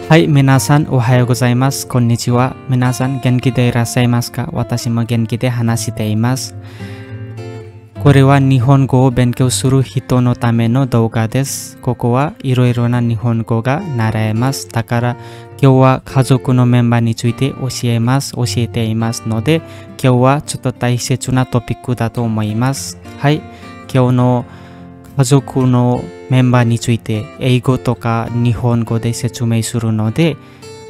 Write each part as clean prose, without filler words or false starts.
はい、皆さんおはようございます。こんにちは。皆さん元気でいらっしゃいますか？私も元気で話しています。これは日本語を勉強する人のための動画です。ここはいろいろな日本語が習えます。だから今日は家族のメンバーについて教えていますので、今日はちょっと大切なトピックだと思います。はい、今日の家族のメンバーについて英語とか日本語で説明するので、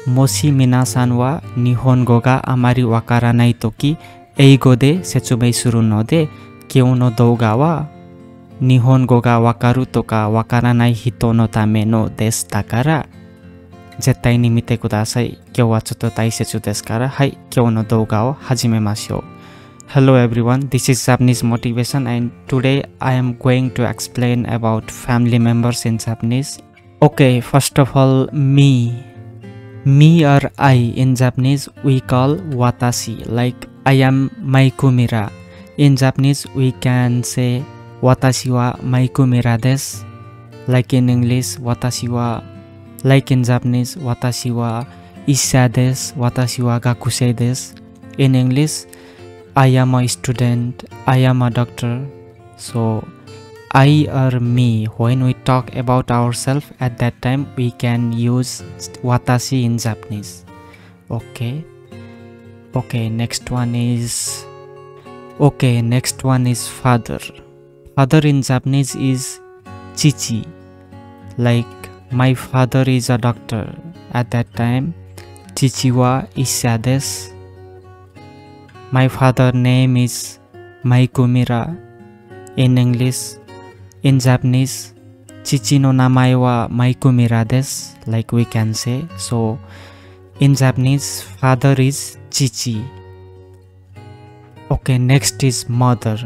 もし皆さんは日本語があまりわからないとき、英語で説明するので、今日の動画は日本語がわかるとかわからない人のためのです。だから絶対に見てください。今日はちょっと大切ですから、はい、今日の動画を始めましょう。Hello everyone, this is Japanese motivation and today I am going to explain about family members in Japanese. Okay, first of all, me or I in Japanese we call watashi, like I am Maikumira. In Japanese we can say watashi wa Maikumira desu. Like in English, watashi wa, like in Japanese, watashi wa issa desu, watashi wa gakusei desu. In English, I am a student, I am a doctor. So I or me, when we talk about ourselves at that time, we can use watashi in Japanese. Okay, next one is father. Father in Japanese is chichi. Like my father is a doctor. At that time, chichi wa issa desu. My father name is Maikumira. In English, in Japanese, chichi no namae wa Maikumira desu, like we can say. So in Japanese, father is chichi. Okay, next is mother.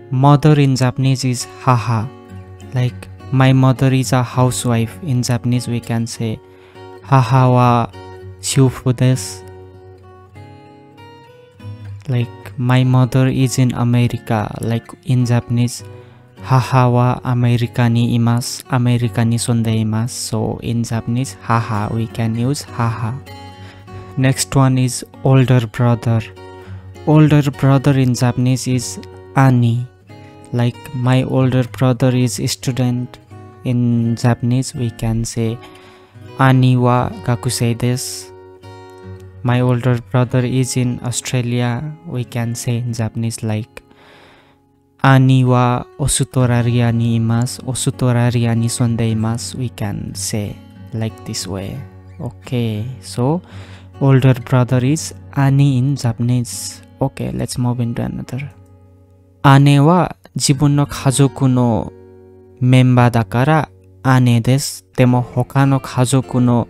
Mother in Japanese is haha. Like my mother is a housewife. In Japanese, we can say haha wa shufu desu. Like my mother is in America. Like in Japanese, haha wa America ni imasu, America ni sondeimasu. So in Japanese, haha, we can use haha. Next one is older brother. Older brother in Japanese is ani. Like my older brother is a student. In Japanese, we can say ani wa gakusei desu. My older brother is in Australia. We can say in Japanese like ani wa osutoraria ni imasu, osutoraria ni sondeimasu. We can say like this way. Okay, so older brother is ani in Japanese. Okay, let's move into another. Ane wa jibun no kazoku no member dakara ane desu. Demo hoka no kazoku no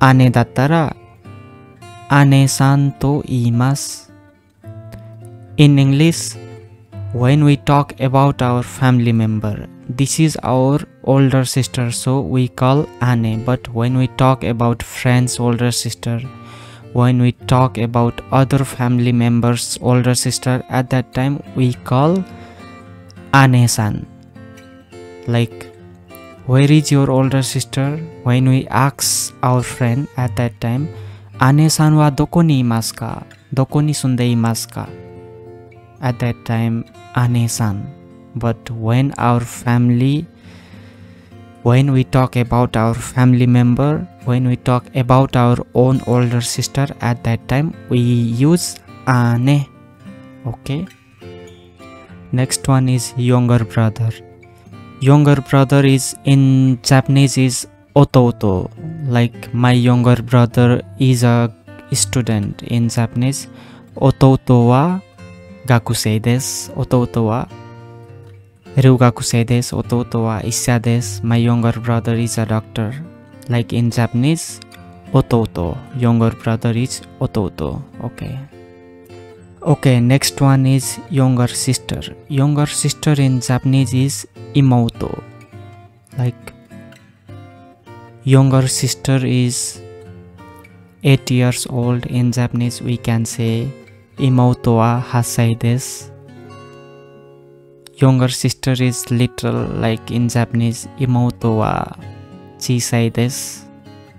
ane dattara ane-san to iimasu. In English, when we talk about our family member, this is our older sister, so we call ane. But when we talk about friends' older sister, when we talk about other family members' older sister, at that time we call ane-san. Like, where is your older sister? When we ask our friend at that time, ane-san wa doko ni imasu ka? Doko ni sondeimasu ka? At that time, ane-san. But when we talk about our family member, when we talk about our own older sister, at that time we use ane. Okay. Next one is younger brother. Younger brother is in Japanese is ototo. Like my younger brother is a student. In Japanese, ototo wa gakusei desu. Ototo wa ryugakusei desu. Ototo wa issa desu. My younger brother is a doctor. Like in Japanese, ototo. Younger brother is ototo. Okay, next one is younger sister. Younger sister in Japanese is imoto. Like younger sister is 8 years old. In Japanese, we can say imoto wa 8歳です. Younger sister is little. Like in Japanese, imoto wa 小さいです.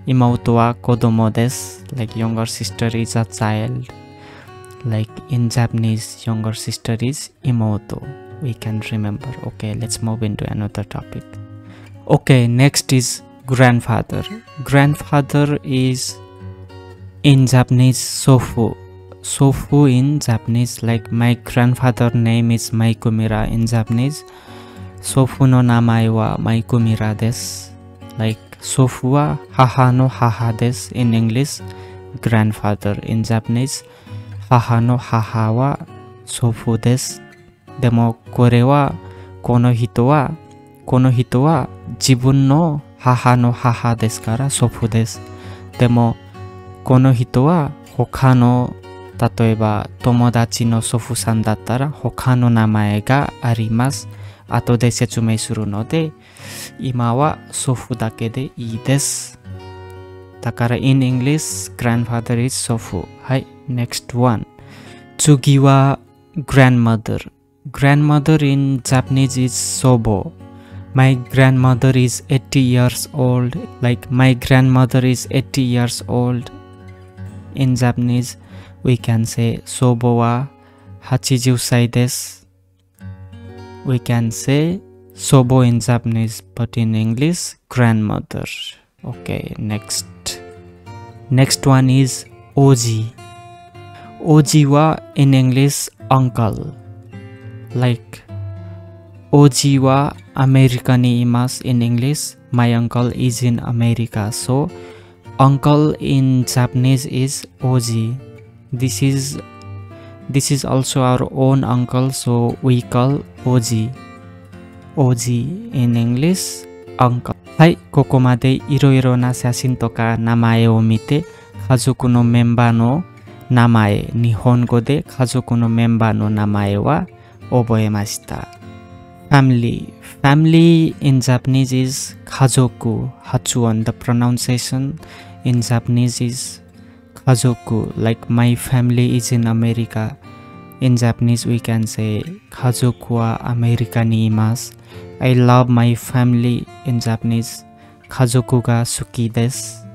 Imouto wa kodomo desu. Like younger sister is a child. Like in Japanese, younger sister is imouto. We can remember. Okay, let's move into another topic. Okay, next is grandfather. Grandfather is in Japanese sofu. Sofu in Japanese, like my grandfather name is Maikumira in Japanese. Sofu no namae wa Maikumira desu. Like sofu wa haha no haha desu in English. Grandfather in Japanese, haha no haha wa sofu desu. Demo kore wa kono hito wa jibun no haha no haha desu kara sofu desu. Demo kono hito wa hoka no, 例えば友達の祖父さんだったら他の名前があります。後で説明するので、今は祖父だけでいいです。だから in English, grandfather is 祖父。はい、next one。次は grandmother。grandmother in Japanese is 祖母。My grandmother is 80 years old. Like my grandmother is 80 years old. In Japanese, we can say 祖母は80歳です。We can say 祖母 in Japanese, but in English, grandmother. Okay, next. Next one is Oji. Oji wa in English, uncle. Like Oji wa America ni imasu in English. My uncle is in America. So uncle in Japanese is Oji. This is also our own uncle, so we call Oji. Oji in English, uncle. はい、ここまでいろいろな写真とか名前を見て、家族のメンバーの名前、日本語で家族のメンバーの名前は覚えました。Family. Family in Japanese is 家族。発音、the pronunciation in Japanese is 家族。Like my family is in America. In Japanese we can say 家族はアメリカにいます。I love my family in Japanese. 家族が好きです。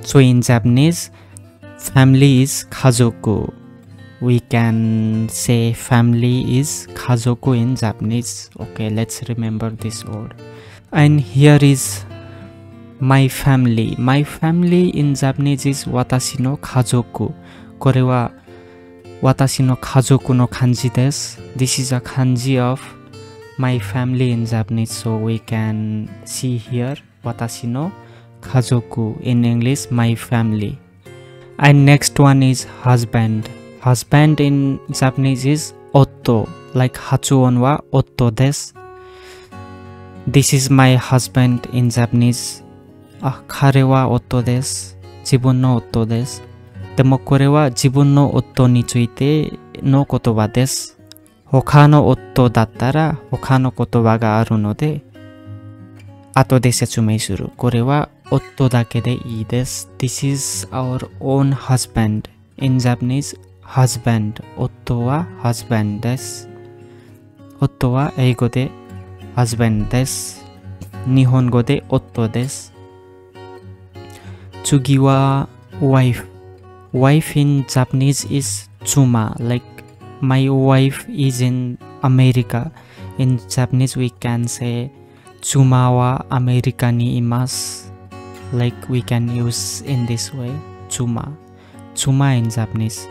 So in Japanese, family is 家族。We can say family is 家族 in Japanese. Okay, let's remember this word. And here is my family. My family in Japanese is 私の家族。これは私の家族の漢字です。This is a kanji of my family in Japanese. So we can see here 私の家族 in English, my family. And next one is husband. Husband in Japanese is 夫。Like 発音は夫です。This is my husband in Japanese. 彼は夫です。自分の夫です。でもこれは自分の夫についての言葉です。他の夫だったら他の言葉があるので、後で説明する。これは夫だけでいいです。This is our own husband. In Japanese, husband. 夫は husband です。夫は英語で husband です。日本語で夫です。次は wife. Wife in Japanese is 妻。Like my wife is in America. In Japanese we can say 妻はアメリカにいます。Like we can use in this way. 妻。妻 in Japanese.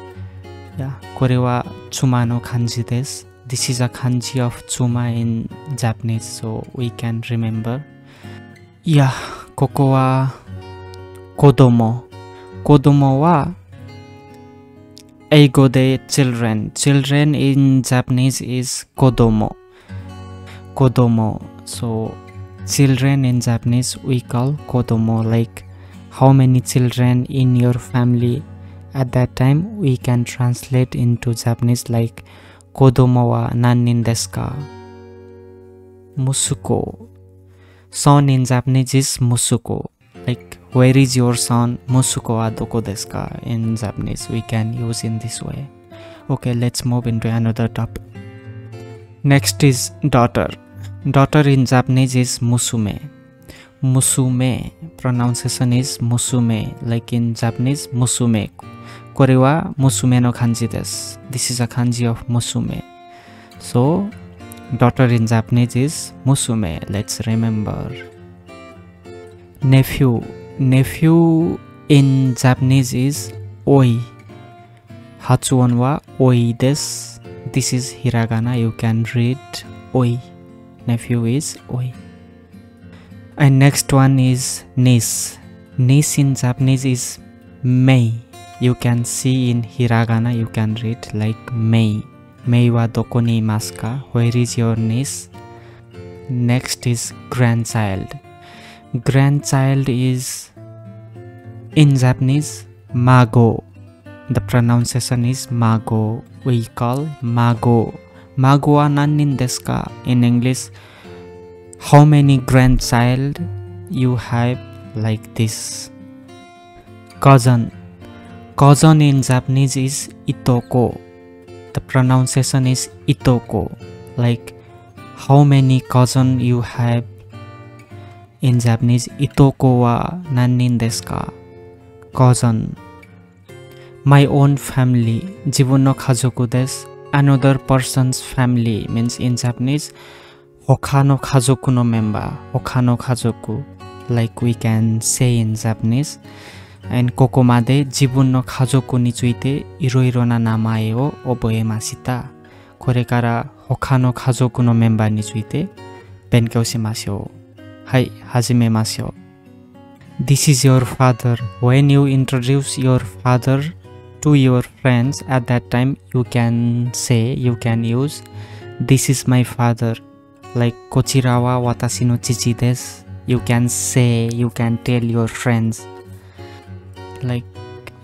Yeah, これは妻の漢字です。This is a kanji of 妻 in Japanese, so we can remember. Yeah, ここは子供。子供は英語で children. Children in Japanese is 子供。子供。So children in Japanese we call 子供。Like how many children in your family? At that time we can translate into Japanese like 子供は何人ですか？息子。Son in Japanese is 息子。Like where is your son? 息子はどこですか？ In Japanese we can use in this way. Okay, let's move into another topic. Next is daughter. Daughter in Japanese is 娘。musume. Pronunciation is musume, like in Japanese, musume. Kore wa musume no kanji desu. This is a kanji of musume. So, daughter in Japanese is musume. Let's remember. Nephew. Nephew in Japanese is oi. Hatsuon wa oi desu. This is hiragana. You can read oi. Nephew is oi. And next one is niece. Niece in Japanese is mei. You can see in hiragana, you can read like mei. Mei wa doko ni imasu ka? Where is your niece? Next is grandchild. Grandchild is in Japanese mago. The pronunciation is mago. We call mago. Mago wa nannin desu ka? In English, how many grandchild you have, like this. Cousin. Cousin in Japanese is itoko. The pronunciation is itoko. Like how many cousin you have. In Japanese, itoko wa nannin desu ka? Cousin. My own family. Jibun no kazoku desu. Another person's family means in Japanese, hoka no kazoku no member. Hoka no kazoku. Like we can say in Japanese. And koko made jibun no kazoku ni tsuite iro-iro na namae o oboemashita. Kore kara hoka no kazoku no member ni tsuite benkyou shimashou. Hai, hajimemashou. This is your father. When you introduce your father to your friends, at that time you can say, you can use, this is my father. Like kochira wa watashi no chichi desu. You can say, you can tell your friends. Like,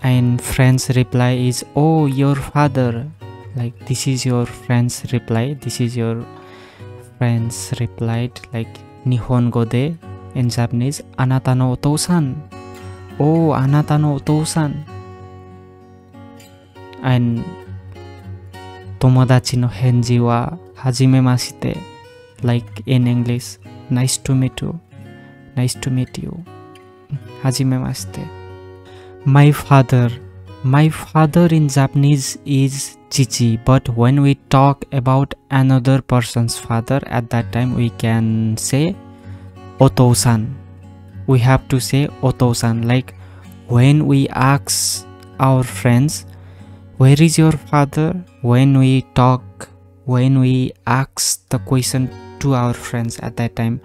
and friend's reply is, oh, your father. Like this is your friend's reply. This is your friend's replied. Like Nihongo de in Japanese, anata no otousan. Oh, anata no otousan. And tomodachi no henji wa hajimemashite. Like in English, nice to meet you. Nice to meet you. Hajimemashite. My father. My father in Japanese is chichi, but when we talk about another person's father, at that time we can say otousan. We have to say otousan. Like when we ask our friends, where is your father? When we ask the question to our friends, at that time,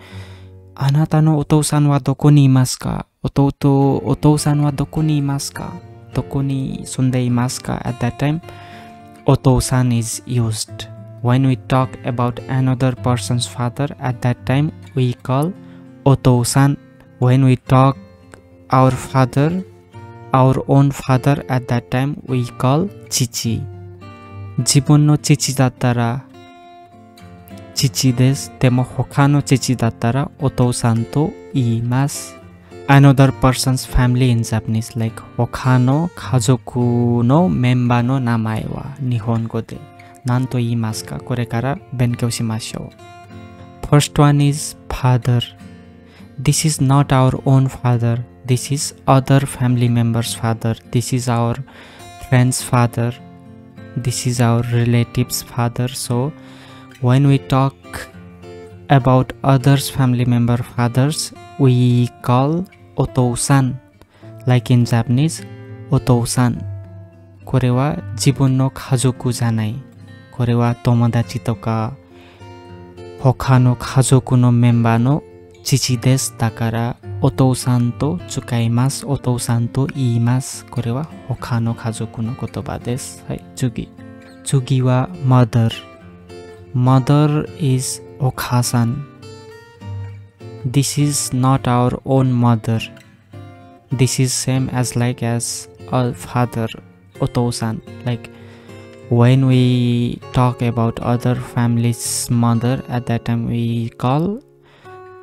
anata no otousan wa doko ni imasu ka? Otousan wa doko ni imasu ka? Doko ni sunde imasu ka? At that time, otousan is used. When we talk about another person's father, at that time we call otousan. When we talk our father, our own father, at that time we call chichi. Jibun no chichi dattara chichi desu. Demo hoka no chichi dattara otousan to iimasu. Another person's family in Japanese, like hoka no kazoku no member no namae wa Nihongo de nan to iimasu ka? Kore kara benkyou shimashou. First one is father. This is not our own father. This is other family members' father. This is our friend's father. This is our relative's father. So when we talk about others' family member fathers, we call otousan. Like in Japanese, otousan. Kore wa jibun no kazoku janai. Kore wa tomodachi toka hoka no kazoku no member no chichi desu. Dakara otousan to tsukaimasu. Otousan to iimasu. Kore wa hoka no kazoku no kotoba desu. Hai, tsugi. Tsugi wa mother. Mother is okasan. This is not our own mother. This is same as like as our father, otousan. Like when we talk about other family's mother, at that time we call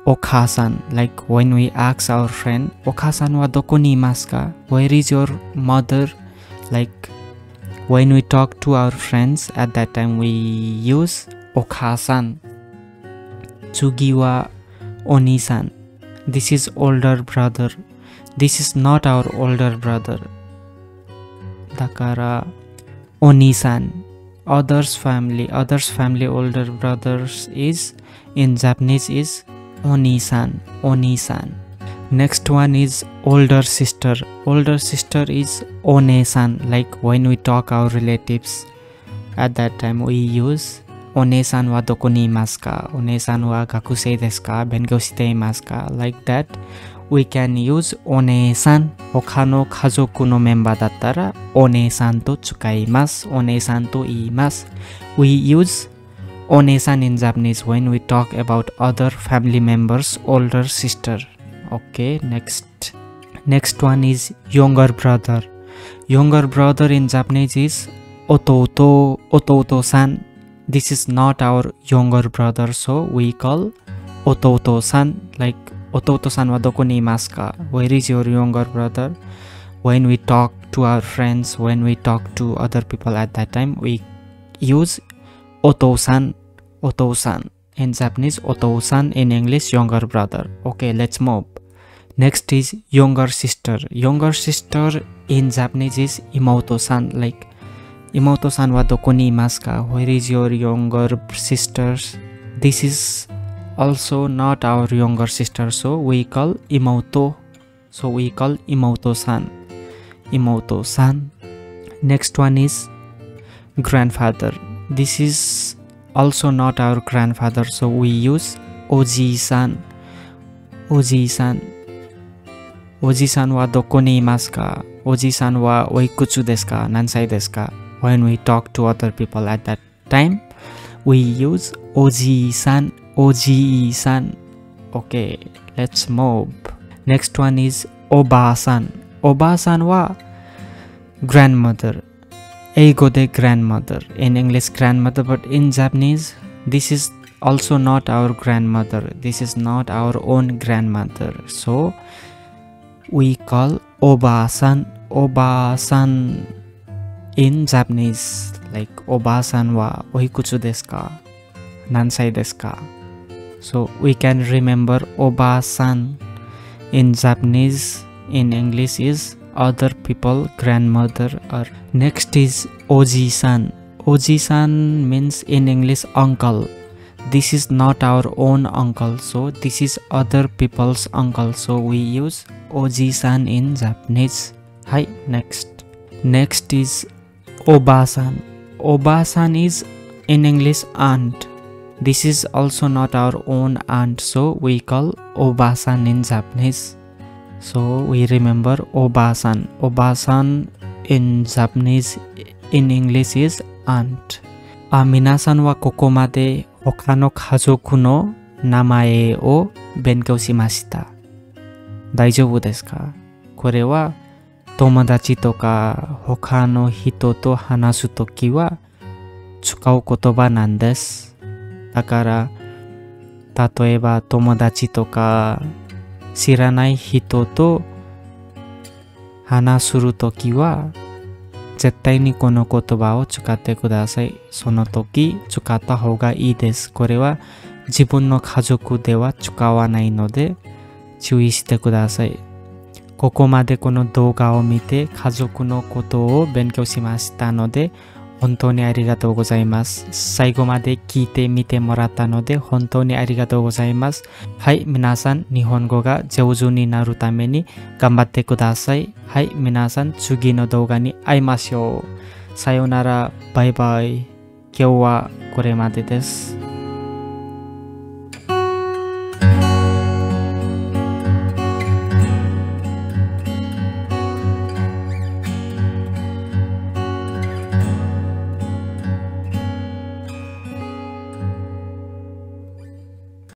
okasan. Like when we ask our friend, okasan wa doko ni imasu ka? Where is your mother? Like when we talk to our friends, at that time we use okasan. Tsugi wa onisan. This is older brother. This is not our older brother. Dakara Onisan. Others family older brothers is in Japanese is Onisan. Onisan. Next one is older sister. Older sister is Onesan. Like when we talk our relatives, at that time we use Onesan wa doko ni imasu ka? Onesan wa gakusei desu ka? Benkyou shite imasu ka? Like that we can use Onesan. Hoka no kazoku no member dattara Onesan to tsukaimasu. Onesan to iimasu. We use Onesan in Japanese when we talk about other family members' older sister. Okay, next one is younger brother. Younger brother in Japanese is Otouto-san. This is not our younger brother, so we call Otouto-san. Like Otouto-san wa doko ni imasu ka? Where is your younger brother? When we talk to our friends, when we talk to other people at that time, we use Otou-san. Otou-san. In Japanese, Otou-san. In English, younger brother. Okay, let's move. Next is younger sister. Younger sister in Japanese is Imouto-san. Like Imouto-san wa doko ni imasu ka? Where is your younger sisters? This is also not our younger sister, so we call Imouto. So we call Imouto-san. Imouto-san. Next one is grandfather. This is also not our grandfather, so we use Oji-san. Oji-san. Oji-san wa doko ni imasu ka? Oji-san wa oikutsu desu ka? Nansai desu ka? When we talk to other people at that time, we use Oji-san. Oji-san. Okay, let's move. Next one is Oba-san. Oba-san wa grandmother. Eigo de grandmother. In English, grandmother, but in Japanese, this is also not our grandmother. This is not our own grandmother. So we call Oba-san. Oba-san in Japanese. Like Oba-san wa oikutsu desu ka? Nansai desu ka? So we can remember Oba-san in Japanese. In English is other people grandmother. Or next is Oji-san. Oji-san means in English uncle. This is not our own uncle, so this is other people's uncle, so we use Oji-san in Japanese. Hi, next is Oba-san. Oba-san is in English aunt. This is also not our own aunt, so we call Oba-san in Japanese. So we remember Oba-san. Oba-san in Japanese, in English is aunt. Minasan wa koko made hoka no kazoku no namae o benkyou shimashita. Daijoubu desu ka? Kore wa tomodachi to ka hoka no hito to hanasu toki wa tsukau kotoba nan desu. Dakara, tatoeba tomodachi to ka shiranai hito to hanasuru toki wa zettai ni kono kotoba o tsukatte kudasai. Sono toki tsukatta hou ga ii desu. Kore wa jibun no kazoku de wa tsukawanai node chūii shite kudasai. Koko made kono douga o mite kazoku no koto o benkyou shimashita node hontou ni arigatou gozaimasu. Saigo made kiite mite moratta node hontou ni arigatou gozaimasu. Hai, minasan nihongo ga jouju ni naru tame ni ganbatte kudasai. Hai, minasan tsugi no douga ni aimashou. Sayonara, bye bye. Kyou wa kore made desu.